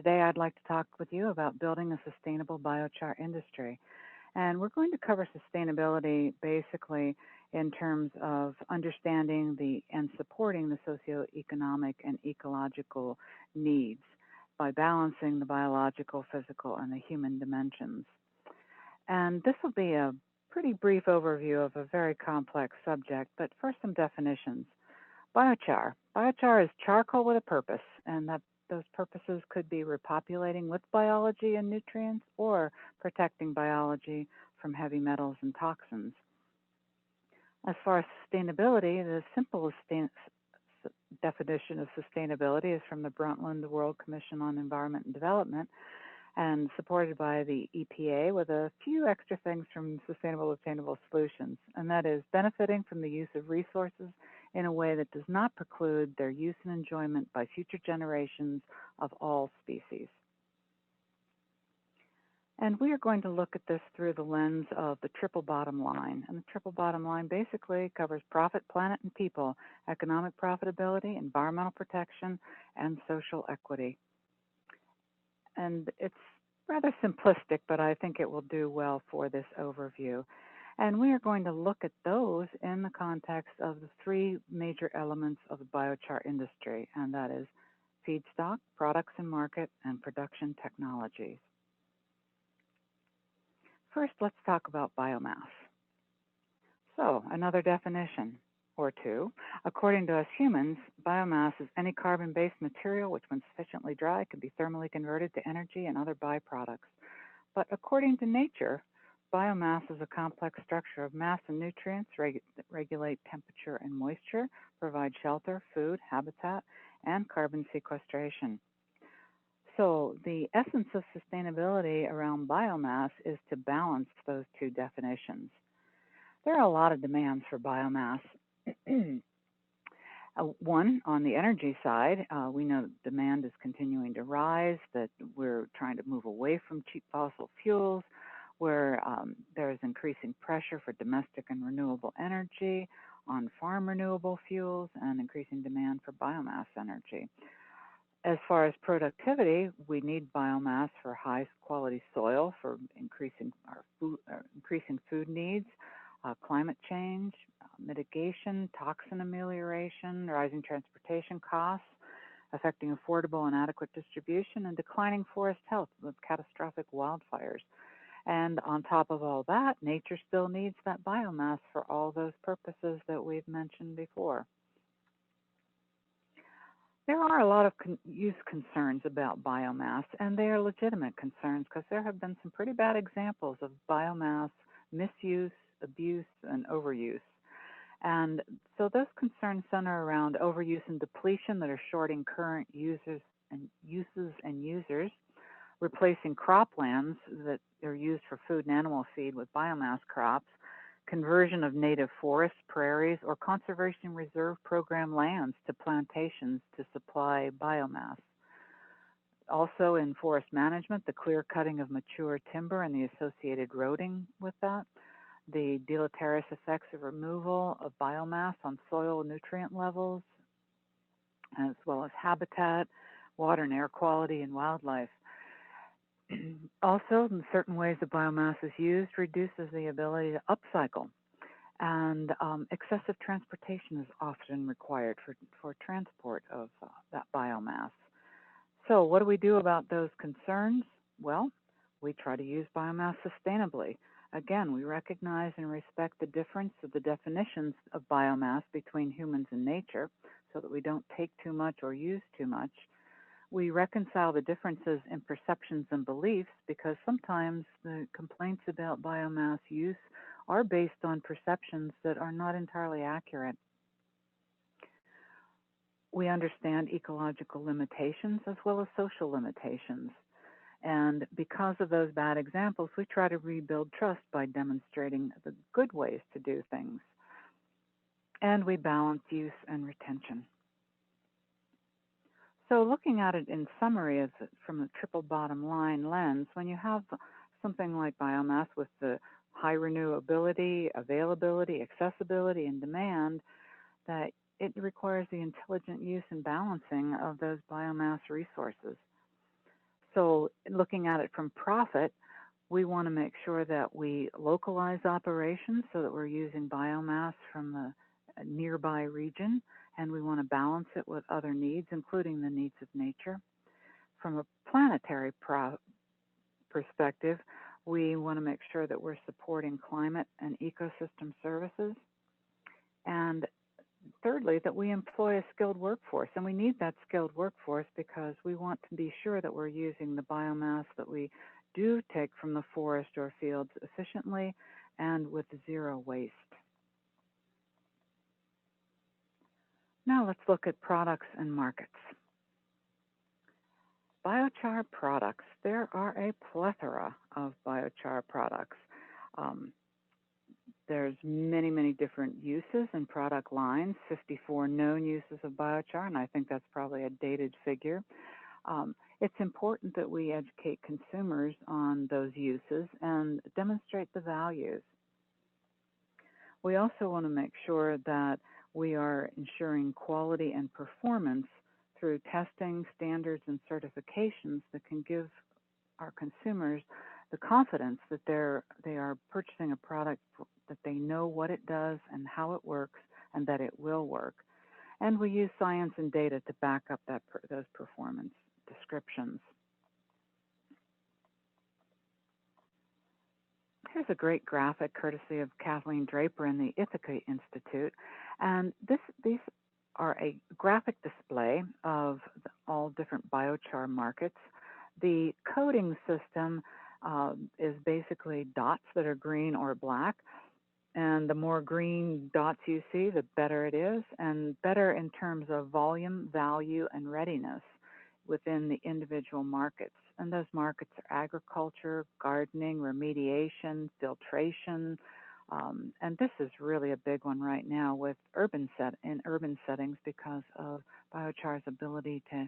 Today, I'd like to talk with you about building a sustainable biochar industry. And we're going to cover sustainability basically in terms of understanding the and supporting the socioeconomic and ecological needs by balancing the biological, physical, and the human dimensions. And this will be a pretty brief overview of a very complex subject, but first some definitions. Biochar. Biochar is charcoal with a purpose, and that those purposes could be repopulating with biology and nutrients or protecting biology from heavy metals and toxins. As far as sustainability, the simplest definition of sustainability is from the Brundtland World Commission on Environment and Development and supported by the EPA with a few extra things from Sustainable Obtainable Solutions, and that is benefiting from the use of resources in a way that does not preclude their use and enjoyment by future generations of all species. And we are going to look at this through the lens of the triple bottom line. And the triple bottom line basically covers profit, planet, and people, economic profitability, environmental protection, and social equity. And it's rather simplistic, but I think it will do well for this overview. And we are going to look at those in the context of the three major elements of the biochar industry, and that is feedstock, products and market, and production technologies. First, let's talk about biomass. So, another definition or two. According to us humans, biomass is any carbon-based material which, when sufficiently dry, can be thermally converted to energy and other byproducts. But according to nature, biomass is a complex structure of mass and nutrients that regulate temperature and moisture, provide shelter, food, habitat, and carbon sequestration. So the essence of sustainability around biomass is to balance those two definitions. There are a lot of demands for biomass. One, on the energy side, we know that demand is continuing to rise, that we're trying to move away from cheap fossil fuels, where there is increasing pressure for domestic and renewable energy, on farm renewable fuels, and increasing demand for biomass energy. As far as productivity, we need biomass for high quality soil, for increasing food needs, climate change, mitigation, toxin amelioration, rising transportation costs, affecting affordable and adequate distribution, and declining forest health with catastrophic wildfires. And on top of all that, nature still needs that biomass for all those purposes that we've mentioned before. There are a lot of use concerns about biomass, and they are legitimate concerns because there have been some pretty bad examples of biomass misuse, abuse, and overuse. And so those concerns center around overuse and depletion that are shorting current users and users, replacing croplands that are used for food and animal feed with biomass crops, conversion of native forests, prairies, or conservation reserve program lands to plantations to supply biomass. Also in forest management, the clear cutting of mature timber and the associated roading with that, the deleterious effects of removal of biomass on soil nutrient levels, as well as habitat, water and air quality, and wildlife. Also, in certain ways the biomass is used reduces the ability to upcycle, and excessive transportation is often required for transport of that biomass. So what do we do about those concerns? Well, we try to use biomass sustainably. Again, we recognize and respect the difference of the definitions of biomass between humans and nature so that we don't take too much or use too much. We reconcile the differences in perceptions and beliefs because sometimes the complaints about biomass use are based on perceptions that are not entirely accurate. We understand ecological limitations as well as social limitations. And because of those bad examples, we try to rebuild trust by demonstrating the good ways to do things. And we balance use and retention. So looking at it in summary from a triple bottom line lens, when you have something like biomass with the high renewability, availability, accessibility, and demand, that it requires the intelligent use and balancing of those biomass resources. So, looking at it from profit, we want to make sure that we localize operations so that we're using biomass from the nearby region, and we want to balance it with other needs, including the needs of nature. From a planetary perspective, we want to make sure that we're supporting climate and ecosystem services. And thirdly, that we employ a skilled workforce. And we need that skilled workforce because we want to be sure that we're using the biomass that we do take from the forest or fields efficiently and with zero waste. Now let's look at products and markets. Biochar products. There are a plethora of biochar products. Um, there's many different uses and product lines, 54 known uses of biochar, and I think that's probably a dated figure. It's important that we educate consumers on those uses and demonstrate the values. We also want to make sure that we are ensuring quality and performance through testing, standards, and certifications that can give our consumers the confidence that they are purchasing a product that they know what it does and how it works and that it will work. And we use science and data to back up those performance descriptions. Here's a great graphic courtesy of Kathleen Draper in the Ithaca Institute. And these are a graphic display of all different biochar markets. The coding system is basically dots that are green or black. And the more green dots you see, the better it is, and better in terms of volume, value, and readiness within the individual markets. And those markets are agriculture, gardening, remediation, filtration, and this is really a big one right now with urban settings because of biochar's ability to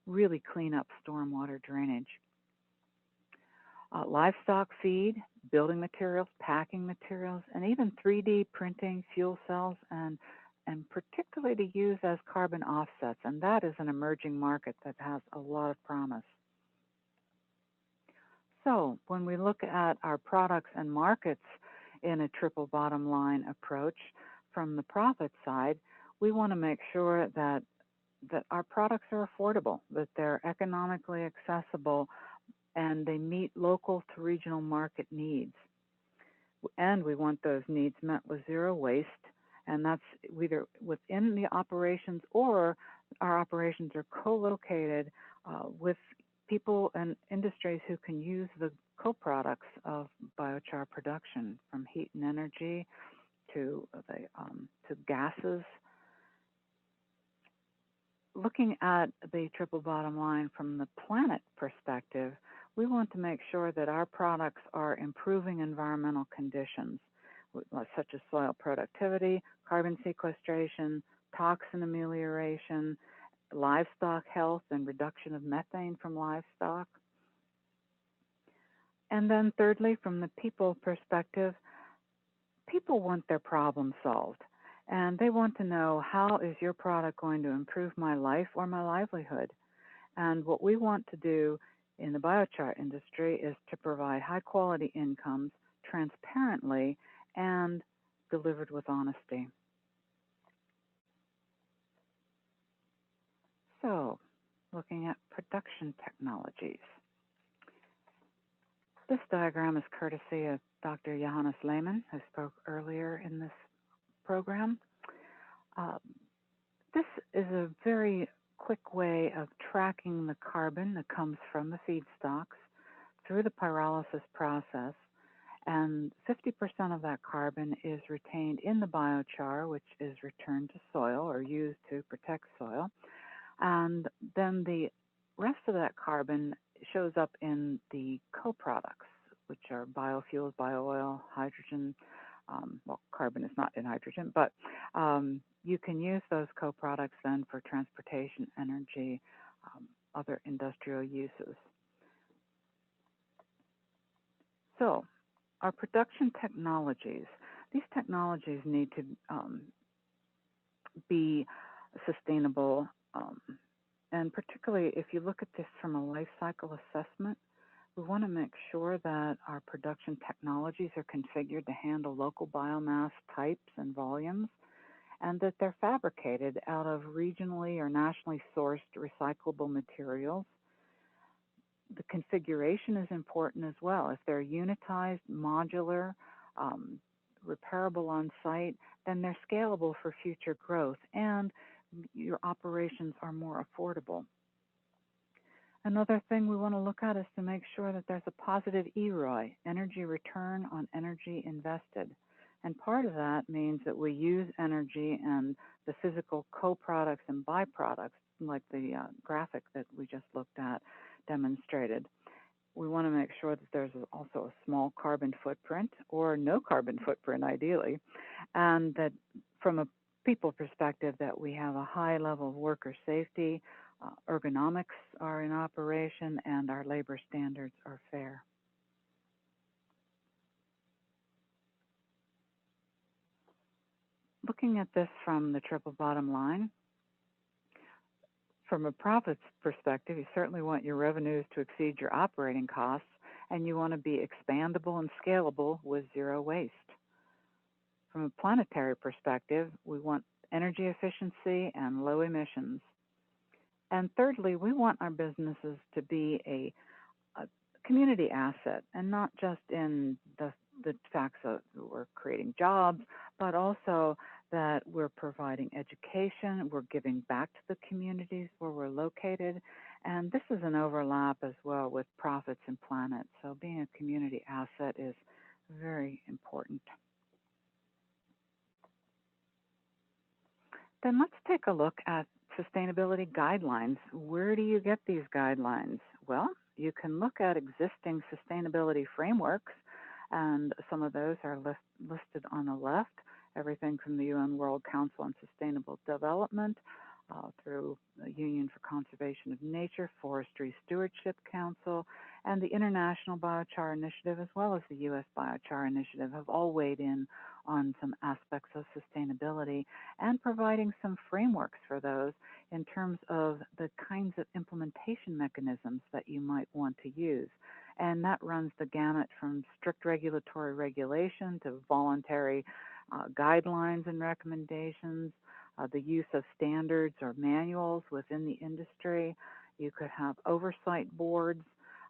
really clean up stormwater drainage. Livestock feed, building materials, packing materials, and even 3D printing, fuel cells, and particularly to use as carbon offsets. And that is an emerging market that has a lot of promise. So when we look at our products and markets in a triple bottom line approach from the profit side, we want to make sure that our products are affordable, that they're economically accessible, and they meet local to regional market needs. And we want those needs met with zero waste, and that's either within the operations or our operations are co-located with people and industries who can use the co-products of biochar production, from heat and energy to gases. Looking at the triple bottom line from the planet perspective, we want to make sure that our products are improving environmental conditions, such as soil productivity, carbon sequestration, toxin amelioration, livestock health and reduction of methane from livestock. And then thirdly, from the people perspective, people want their problem solved. And they want to know, how is your product going to improve my life or my livelihood? And what we want to do in the biochar industry is to provide high quality incomes transparently and delivered with honesty. So, looking at production technologies. This diagram is courtesy of Dr. Johannes Lehmann, who spoke earlier in this program. This is a very quick way of tracking the carbon that comes from the feedstocks through the pyrolysis process, and 50% of that carbon is retained in the biochar, which is returned to soil or used to protect soil, and then the rest of that carbon shows up in the co-products, which are biofuels, biooil, hydrogen. Well, carbon is not in hydrogen, but you can use those co-products then for transportation, energy, other industrial uses. So, our production technologies, these technologies need to be sustainable And particularly if you look at this from a life cycle assessment, we want to make sure that our production technologies are configured to handle local biomass types and volumes, and that they're fabricated out of regionally or nationally sourced recyclable materials. The configuration is important as well. If they're unitized, modular, um, repairable on site, then they're scalable for future growth and your operations are more affordable. Another thing we want to look at is to make sure that there's a positive EROI, energy return on energy invested. And part of that means that we use energy and the physical co-products and byproducts, like the graphic that we just looked at demonstrated. We want to make sure that there's also a small carbon footprint or no carbon footprint, ideally, and that from a people perspective, that we have a high level of worker safety, ergonomics are in operation, and our labor standards are fair. Looking at this from the triple bottom line, from a profits perspective, you certainly want your revenues to exceed your operating costs, and you want to be expandable and scalable with zero waste. From a planetary perspective, we want energy efficiency and low emissions. And thirdly, we want our businesses to be a community asset, and not just in the facts of we're creating jobs, but also that we're providing education, we're giving back to the communities where we're located, and this is an overlap as well with profits and planet. So being a community asset is very important. Then let's take a look at sustainability guidelines. Where do you get these guidelines? Well, you can look at existing sustainability frameworks, and some of those are listed on the left, everything from the UN World Council on Sustainable Development through the Union for Conservation of Nature, Forestry Stewardship Council, and the International Biochar Initiative, as well as the U.S. Biochar Initiative, have all weighed in on some aspects of sustainability and providing some frameworks for those in terms of the kinds of implementation mechanisms that you might want to use. And that runs the gamut from strict regulatory regulation to voluntary guidelines and recommendations, the use of standards or manuals within the industry. You could have oversight boards.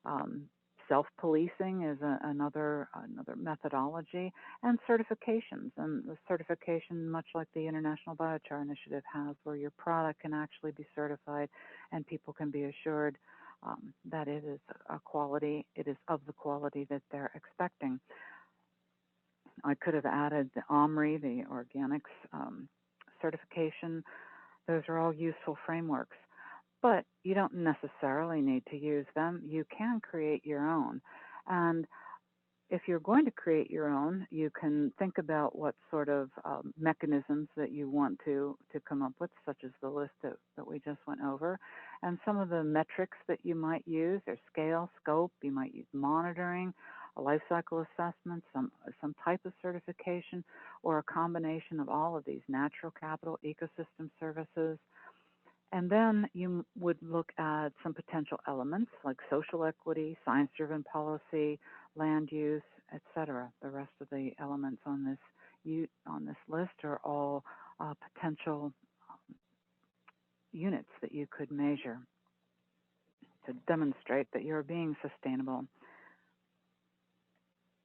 Um, Self-policing is another methodology, and certifications. And the certification, much like the International Biochar Initiative has, where your product can actually be certified and people can be assured that it is of the quality that they're expecting. I could have added the OMRI, the organics certification. Those are all useful frameworks, but you don't necessarily need to use them. You can create your own. And if you're going to create your own, you can think about what sort of mechanisms that you want to come up with, such as the list that we just went over, and some of the metrics that you might use. There's scale, scope. You might use monitoring, a life cycle assessment, some type of certification, or a combination of all of these: natural capital, ecosystem services. And then you would look at some potential elements like social equity, science-driven policy, land use, etc. The rest of the elements on this list are all potential units that you could measure to demonstrate that you're being sustainable.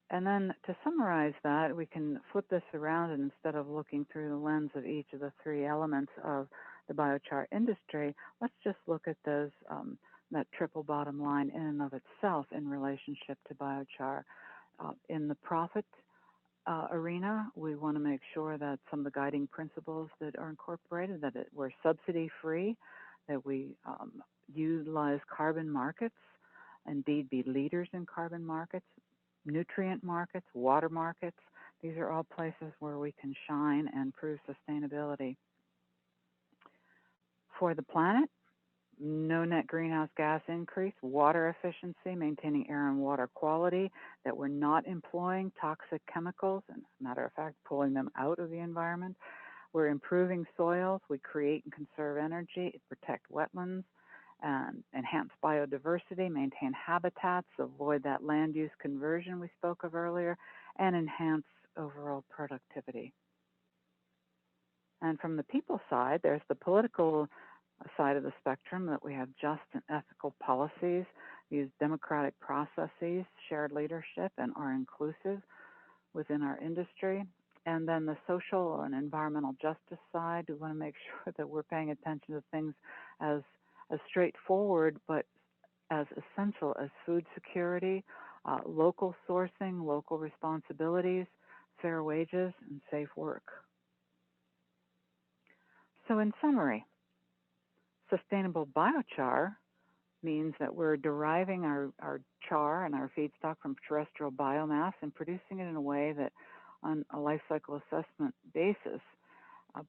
And then to summarize that, we can flip this around, and instead of looking through the lens of each of the three elements of the biochar industry, let's just look at that triple bottom line in and of itself in relationship to biochar. In the profit arena, we want to make sure that some of the guiding principles that are incorporated, that we're subsidy free, that we utilize carbon markets, indeed be leaders in carbon markets, nutrient markets, water markets. These are all places where we can shine and prove sustainability. For the planet, no net greenhouse gas increase, water efficiency, maintaining air and water quality, that we're not employing toxic chemicals, and as a matter of fact, pulling them out of the environment. We're improving soils, we create and conserve energy, protect wetlands, and enhance biodiversity, maintain habitats, avoid that land use conversion we spoke of earlier, and enhance overall productivity. And from the people side, there's the political side of the spectrum that we have just and ethical policies, use democratic processes, shared leadership, and are inclusive within our industry. And then the social and environmental justice side, we want to make sure that we're paying attention to things as straightforward but as essential as food security, local sourcing, local responsibilities, fair wages, and safe work. So, in summary, sustainable biochar means that we're deriving our char and our feedstock from terrestrial biomass and producing it in a way that, on a life cycle assessment basis,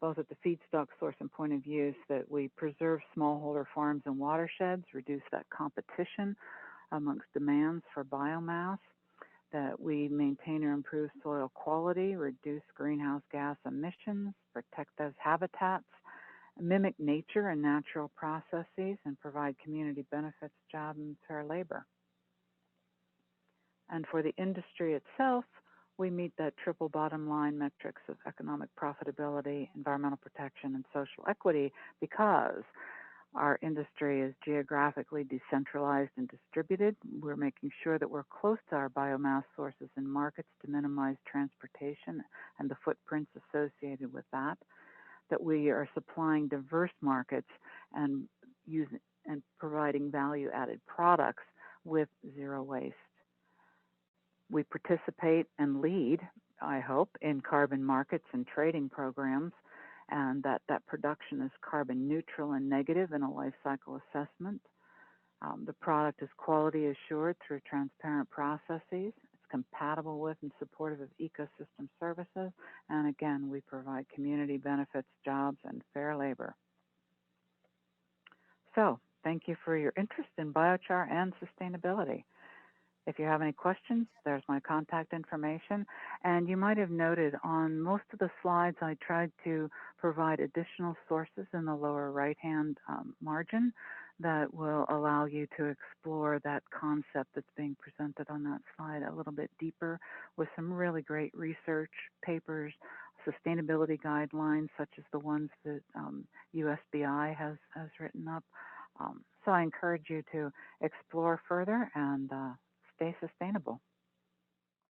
both at the feedstock source and point of use, that we preserve smallholder farms and watersheds, reduce that competition amongst demands for biomass, that we maintain or improve soil quality, reduce greenhouse gas emissions, protect those habitats, mimic nature and natural processes, and provide community benefits, job, and fair labor. And for the industry itself, we meet that triple bottom line metrics of economic profitability, environmental protection, and social equity because our industry is geographically decentralized and distributed. We're making sure that we're close to our biomass sources and markets to minimize transportation and the footprints associated with that, that we are supplying diverse markets and using and providing value-added products with zero waste. We participate and lead, I hope, in carbon markets and trading programs, and that production is carbon neutral and negative in a life cycle assessment. The product is quality assured through transparent processes. It's compatible with and supportive of ecosystem services. And again, we provide community benefits, jobs, and fair labor. So, thank you for your interest in biochar and sustainability. If you have any questions, there's my contact information. And you might have noted on most of the slides, I tried to provide additional sources in the lower right-hand margin that will allow you to explore that concept that's being presented on that slide a little bit deeper with some really great research papers, sustainability guidelines, such as the ones that USBI has written up. So I encourage you to explore further and stay sustainable.